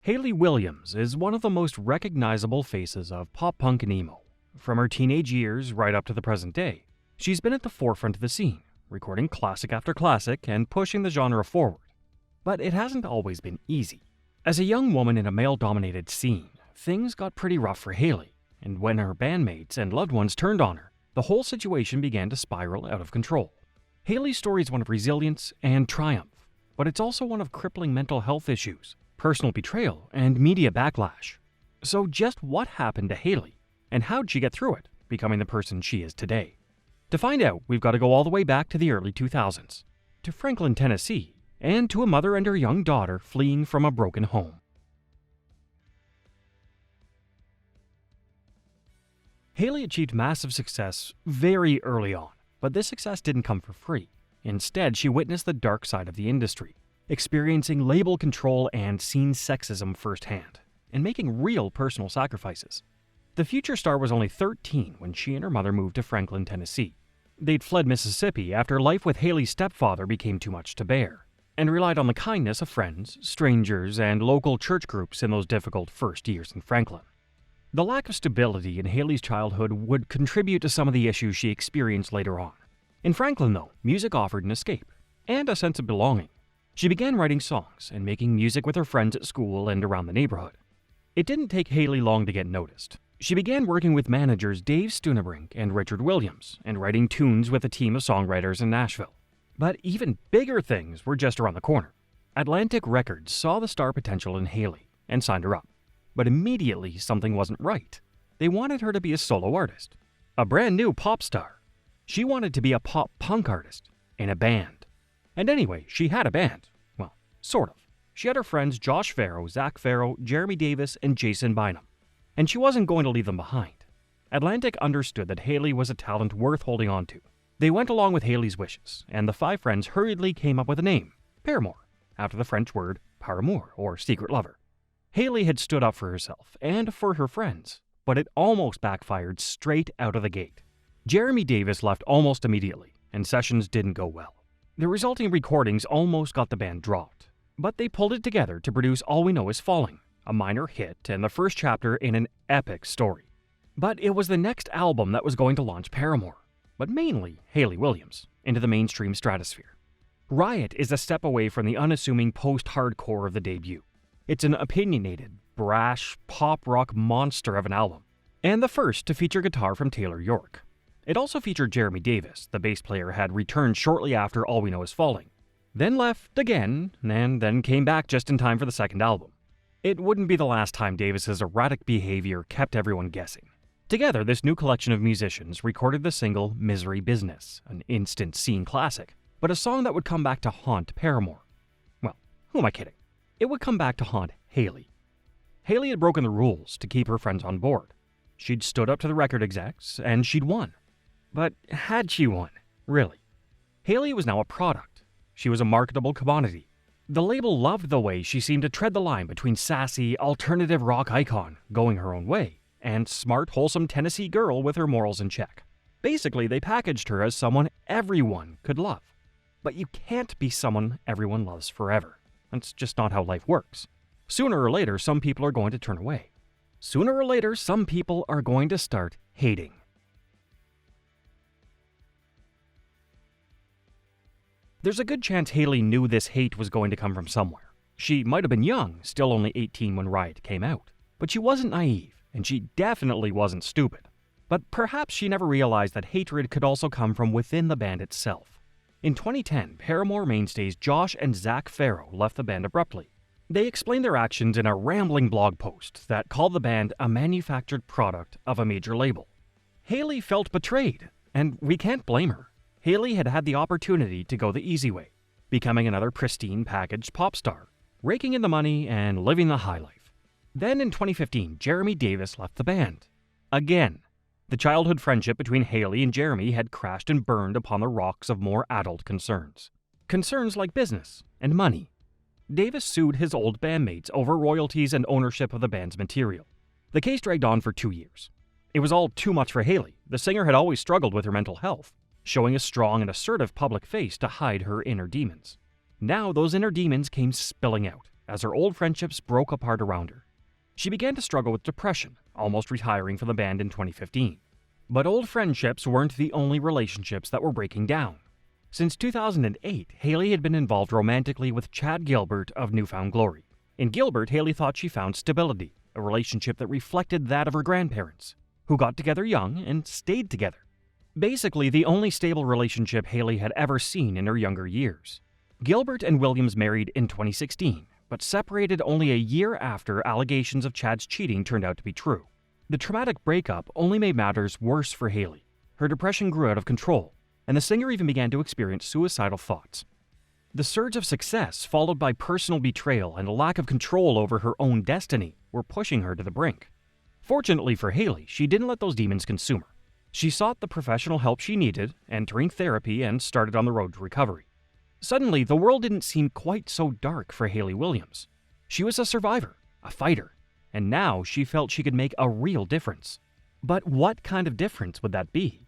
Hayley Williams is one of the most recognizable faces of pop punk and emo. From her teenage years right up to the present day, she's been at the forefront of the scene, recording classic after classic and pushing the genre forward. But it hasn't always been easy. As a young woman in a male-dominated scene, things got pretty rough for Hayley, and when her bandmates and loved ones turned on her, the whole situation began to spiral out of control. Hayley's story is one of resilience and triumph, but it's also one of crippling mental health issues, personal betrayal, and media backlash. So just what happened to Hayley, and how'd she get through it, becoming the person she is today? To find out, we've got to go all the way back to the early 2000s, to Franklin, Tennessee, and to a mother and her young daughter fleeing from a broken home. Hayley achieved massive success very early on, but this success didn't come for free. Instead, she witnessed the dark side of the industry, experiencing label control and scene sexism firsthand, and making real personal sacrifices. The future star was only 13 when she and her mother moved to Franklin, Tennessee. They'd fled Mississippi after life with Hayley's stepfather became too much to bear, and relied on the kindness of friends, strangers, and local church groups in those difficult first years in Franklin. The lack of stability in Hayley's childhood would contribute to some of the issues she experienced later on. In Franklin, though, music offered an escape and a sense of belonging. She began writing songs and making music with her friends at school and around the neighborhood. It didn't take Hayley long to get noticed. She began working with managers Dave Stunebrink and Richard Williams and writing tunes with a team of songwriters in Nashville. But even bigger things were just around the corner. Atlantic Records saw the star potential in Hayley and signed her up. But immediately something wasn't right. They wanted her to be a solo artist, a brand new pop star. She wanted to be a pop punk artist in a band. And anyway, she had a band. Well, sort of. She had her friends Josh Farrow, Zach Farrow, Jeremy Davis, and Jason Bynum. And she wasn't going to leave them behind. Atlantic understood that Hayley was a talent worth holding on to. They went along with Hayley's wishes, and the five friends hurriedly came up with a name, Paramore, after the French word paramour, or secret lover. Hayley had stood up for herself and for her friends, but it almost backfired straight out of the gate. Jeremy Davis left almost immediately, and sessions didn't go well. The resulting recordings almost got the band dropped, but they pulled it together to produce All We Know Is Falling, a minor hit and the first chapter in an epic story. But it was the next album that was going to launch Paramore, but mainly Hayley Williams, into the mainstream stratosphere. Riot is a step away from the unassuming post-hardcore of the debut. It's an opinionated, brash, pop-rock monster of an album, and the first to feature guitar from Taylor York. It also featured Jeremy Davis, the bass player had returned shortly after All We Know Is Falling, then left again, and then came back just in time for the second album. It wouldn't be the last time Davis's erratic behavior kept everyone guessing. Together, this new collection of musicians recorded the single Misery Business, an instant scene classic, but a song that would come back to haunt Paramore. Well, who am I kidding? It would come back to haunt Hayley. Hayley had broken the rules to keep her friends on board. She'd stood up to the record execs, and she'd won. But had she won? Really? Hayley was now a product. She was a marketable commodity. The label loved the way she seemed to tread the line between sassy, alternative rock icon, going her own way, and smart, wholesome Tennessee girl with her morals in check. Basically, they packaged her as someone everyone could love. But you can't be someone everyone loves forever. That's just not how life works. Sooner or later, some people are going to turn away. Sooner or later, some people are going to start hating. There's a good chance Hayley knew this hate was going to come from somewhere. She might have been young, still only 18 when Riot came out, but she wasn't naive, and she definitely wasn't stupid. But perhaps she never realized that hatred could also come from within the band itself. In 2010, Paramore mainstays Josh and Zach Farrow left the band abruptly. They explained their actions in a rambling blog post that called the band a manufactured product of a major label. Hayley felt betrayed, and we can't blame her. Hayley had had the opportunity to go the easy way, becoming another pristine packaged pop star, raking in the money and living the high life. Then in 2015, Jeremy Davis left the band. Again. The childhood friendship between Hayley and Jeremy had crashed and burned upon the rocks of more adult concerns. Concerns like business and money. Davis sued his old bandmates over royalties and ownership of the band's material. The case dragged on for 2 years. It was all too much for Hayley. The singer had always struggled with her mental health, showing a strong and assertive public face to hide her inner demons. Now those inner demons came spilling out, as her old friendships broke apart around her. She began to struggle with depression, almost retiring from the band in 2015. But old friendships weren't the only relationships that were breaking down. Since 2008, Hayley had been involved romantically with Chad Gilbert of New Found Glory. In Gilbert, Hayley thought she found stability, a relationship that reflected that of her grandparents, who got together young and stayed together. Basically, the only stable relationship Hayley had ever seen in her younger years. Gilbert and Williams married in 2016, but separated only a year after allegations of Chad's cheating turned out to be true. The traumatic breakup only made matters worse for Hayley. Her depression grew out of control, and the singer even began to experience suicidal thoughts. The surge of success, followed by personal betrayal and a lack of control over her own destiny, were pushing her to the brink. Fortunately for Hayley, she didn't let those demons consume her. She sought the professional help she needed, entering therapy, and started on the road to recovery. Suddenly, the world didn't seem quite so dark for Hayley Williams. She was a survivor, a fighter, and now she felt she could make a real difference. But what kind of difference would that be?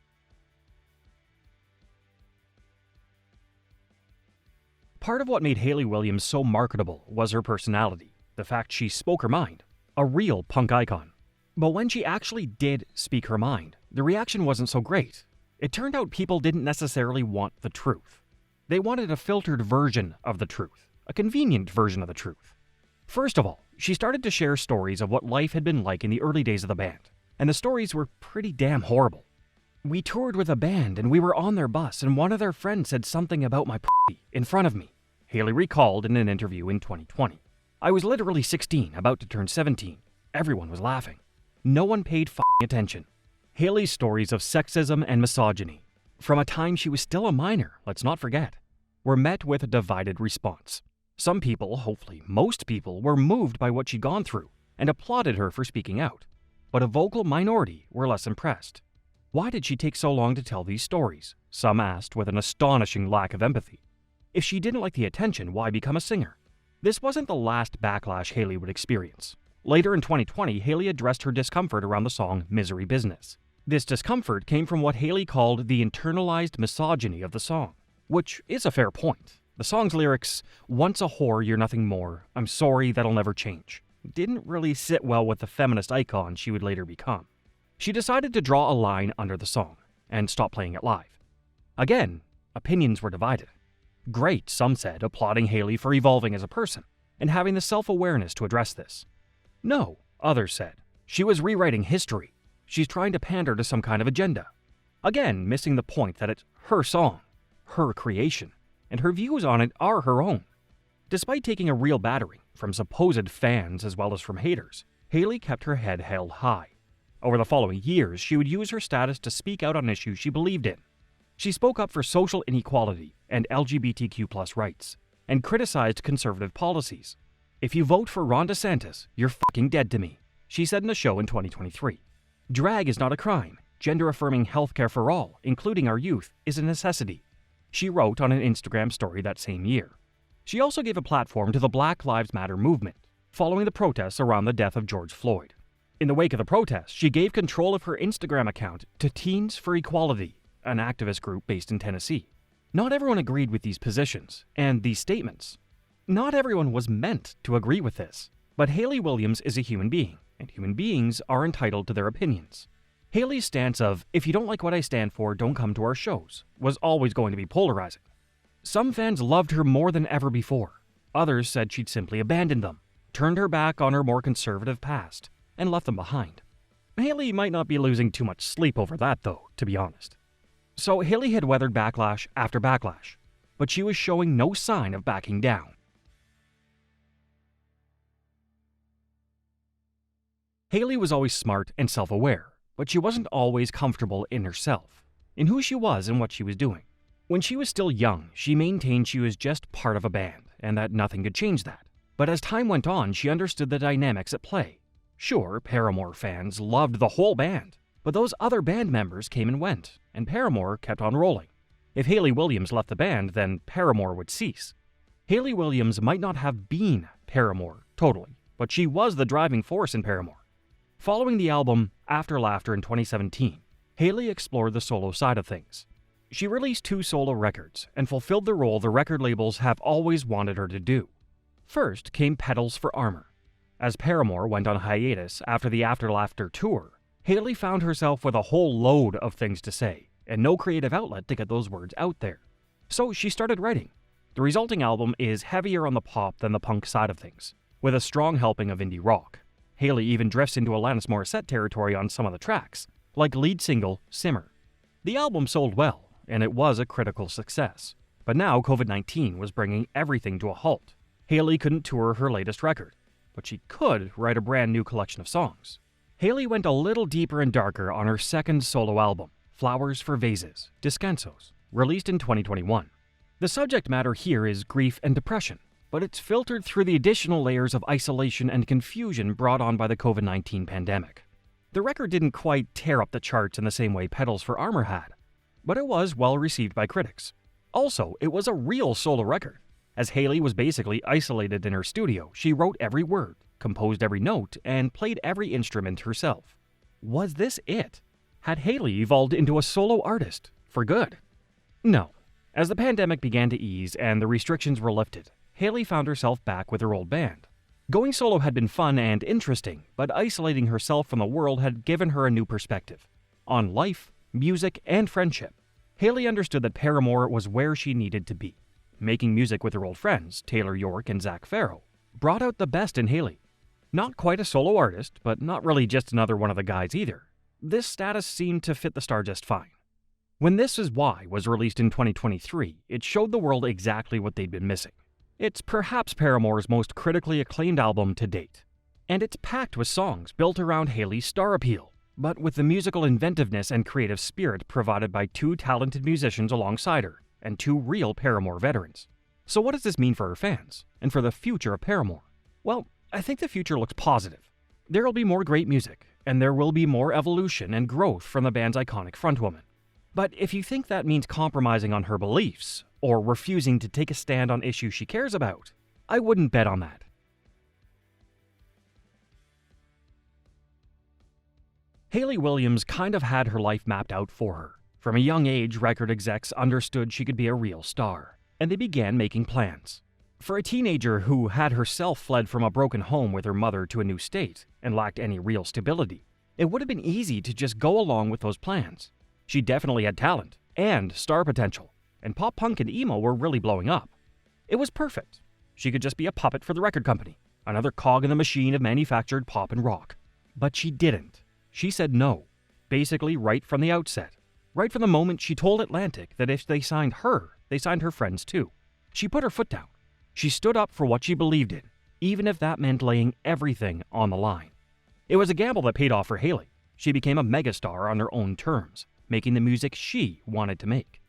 Part of what made Hayley Williams so marketable was her personality, the fact she spoke her mind, a real punk icon. But when she actually did speak her mind, the reaction wasn't so great. It turned out people didn't necessarily want the truth. They wanted a filtered version of the truth, a convenient version of the truth. First of all, she started to share stories of what life had been like in the early days of the band, and the stories were pretty damn horrible. "We toured with a band and we were on their bus and one of their friends said something about my pussy in front of me," Hayley recalled in an interview in 2020. "I was literally 16, about to turn 17. Everyone was laughing. No one paid attention." Hayley's stories of sexism and misogyny, from a time she was still a minor, let's not forget, were met with a divided response. Some people, hopefully most people, were moved by what she'd gone through and applauded her for speaking out. But a vocal minority were less impressed. Why did she take so long to tell these stories? Some asked with an astonishing lack of empathy. If she didn't like the attention, why become a singer? This wasn't the last backlash Hayley would experience. Later in 2020, Hayley addressed her discomfort around the song Misery Business. This discomfort came from what Hayley called the internalized misogyny of the song, which is a fair point. The song's lyrics, "Once a whore, you're nothing more, I'm sorry, that'll never change," didn't really sit well with the feminist icon she would later become. She decided to draw a line under the song and stop playing it live. Again, opinions were divided. Great, some said, applauding Hayley for evolving as a person and having the self-awareness to address this. No, others said, she was rewriting history. She's trying to pander to some kind of agenda. Again, missing the point that it's her song, her creation, and her views on it are her own. Despite taking a real battering from supposed fans as well as from haters, Hayley kept her head held high. Over the following years, she would use her status to speak out on issues she believed in. She spoke up for social inequality and LGBTQ+ rights, and criticized conservative policies. "If you vote for Ron DeSantis, you're fucking dead to me," she said in a show in 2023. "Drag is not a crime. Gender-affirming healthcare for all, including our youth, is a necessity," she wrote on an Instagram story that same year. She also gave a platform to the Black Lives Matter movement, following the protests around the death of George Floyd. In the wake of the protests, she gave control of her Instagram account to Teens for Equality, an activist group based in Tennessee. Not everyone agreed with these positions and these statements. Not everyone was meant to agree with this, but Hayley Williams is a human being, and human beings are entitled to their opinions. Hayley's stance of, "If you don't like what I stand for, don't come to our shows," was always going to be polarizing. Some fans loved her more than ever before. Others said she'd simply abandoned them, turned her back on her more conservative past, and left them behind. Hayley might not be losing too much sleep over that, though, to be honest. So Hayley had weathered backlash after backlash, but she was showing no sign of backing down. Hayley was always smart and self-aware, but she wasn't always comfortable in herself, in who she was and what she was doing. When she was still young, she maintained she was just part of a band, and that nothing could change that. But as time went on, she understood the dynamics at play. Sure, Paramore fans loved the whole band, but those other band members came and went, and Paramore kept on rolling. If Hayley Williams left the band, then Paramore would cease. Hayley Williams might not have been Paramore totally, but she was the driving force in Paramore. Following the album After Laughter in 2017, Hayley explored the solo side of things. She released 2 solo records and fulfilled the role the record labels have always wanted her to do. First came Petals for Armor. As Paramore went on hiatus after the After Laughter tour, Hayley found herself with a whole load of things to say, and no creative outlet to get those words out there. So she started writing. The resulting album is heavier on the pop than the punk side of things, with a strong helping of indie rock. Hayley even drifts into Alanis Morissette territory on some of the tracks, like lead single Simmer. The album sold well, and it was a critical success. But now COVID-19 was bringing everything to a halt. Hayley couldn't tour her latest record, but she could write a brand new collection of songs. Hayley went a little deeper and darker on her second solo album, Flowers for Vases, Descansos, released in 2021. The subject matter here is grief and depression, but it's filtered through the additional layers of isolation and confusion brought on by the COVID-19 pandemic. The record didn't quite tear up the charts in the same way Petals for Armor had, but it was well received by critics. Also, it was a real solo record. As Hayley was basically isolated in her studio, she wrote every word, composed every note, and played every instrument herself. Was this it? Had Hayley evolved into a solo artist for good? No. As the pandemic began to ease and the restrictions were lifted, Hayley found herself back with her old band. Going solo had been fun and interesting, but isolating herself from the world had given her a new perspective on life, music, and friendship. Hayley understood that Paramore was where she needed to be. Making music with her old friends, Taylor York and Zach Farrow, brought out the best in Hayley. Not quite a solo artist, but not really just another one of the guys either. This status seemed to fit the star just fine. When This Is Why was released in 2023, it showed the world exactly what they'd been missing. It's perhaps Paramore's most critically acclaimed album to date. And it's packed with songs built around Hayley's star appeal, but with the musical inventiveness and creative spirit provided by two talented musicians alongside her, and two real Paramore veterans. So what does this mean for her fans, and for the future of Paramore? Well, I think the future looks positive. There will be more great music, and there will be more evolution and growth from the band's iconic frontwoman. But if you think that means compromising on her beliefs, or refusing to take a stand on issues she cares about, I wouldn't bet on that. Hayley Williams kind of had her life mapped out for her. From a young age, record execs understood she could be a real star, and they began making plans. For a teenager who had herself fled from a broken home with her mother to a new state and lacked any real stability, it would have been easy to just go along with those plans. She definitely had talent and star potential, and pop punk and emo were really blowing up. It was perfect. She could just be a puppet for the record company, another cog in the machine of manufactured pop and rock. But she didn't. She said no, basically right from the outset. Right from the moment she told Atlantic that if they signed her, they signed her friends too. She put her foot down. She stood up for what she believed in, even if that meant laying everything on the line. It was a gamble that paid off for Hayley. She became a megastar on her own terms, making the music she wanted to make.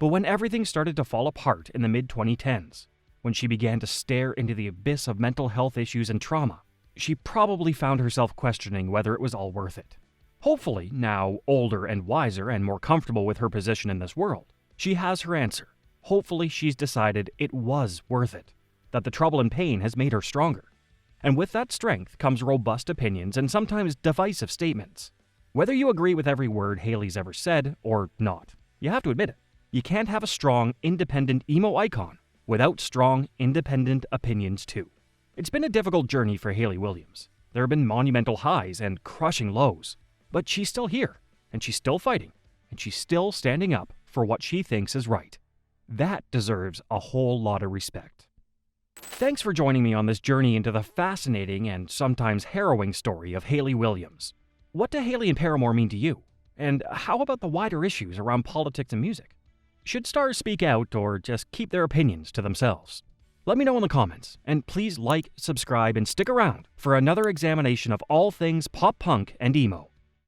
But when everything started to fall apart in the mid-2010s, when she began to stare into the abyss of mental health issues and trauma, she probably found herself questioning whether it was all worth it. Hopefully, now older and wiser and more comfortable with her position in this world, she has her answer. Hopefully she's decided it was worth it, that the trouble and pain has made her stronger. And with that strength comes robust opinions and sometimes divisive statements. Whether you agree with every word Hayley's ever said or not, you have to admit it. You can't have a strong, independent emo icon without strong, independent opinions too. It's been a difficult journey for Hayley Williams. There have been monumental highs and crushing lows. But she's still here, and she's still fighting, and she's still standing up for what she thinks is right. That deserves a whole lot of respect. Thanks for joining me on this journey into the fascinating and sometimes harrowing story of Hayley Williams. What do Hayley and Paramore mean to you? And how about the wider issues around politics and music? Should stars speak out or just keep their opinions to themselves? Let me know in the comments, and please like, subscribe, and stick around for another examination of all things pop punk and emo.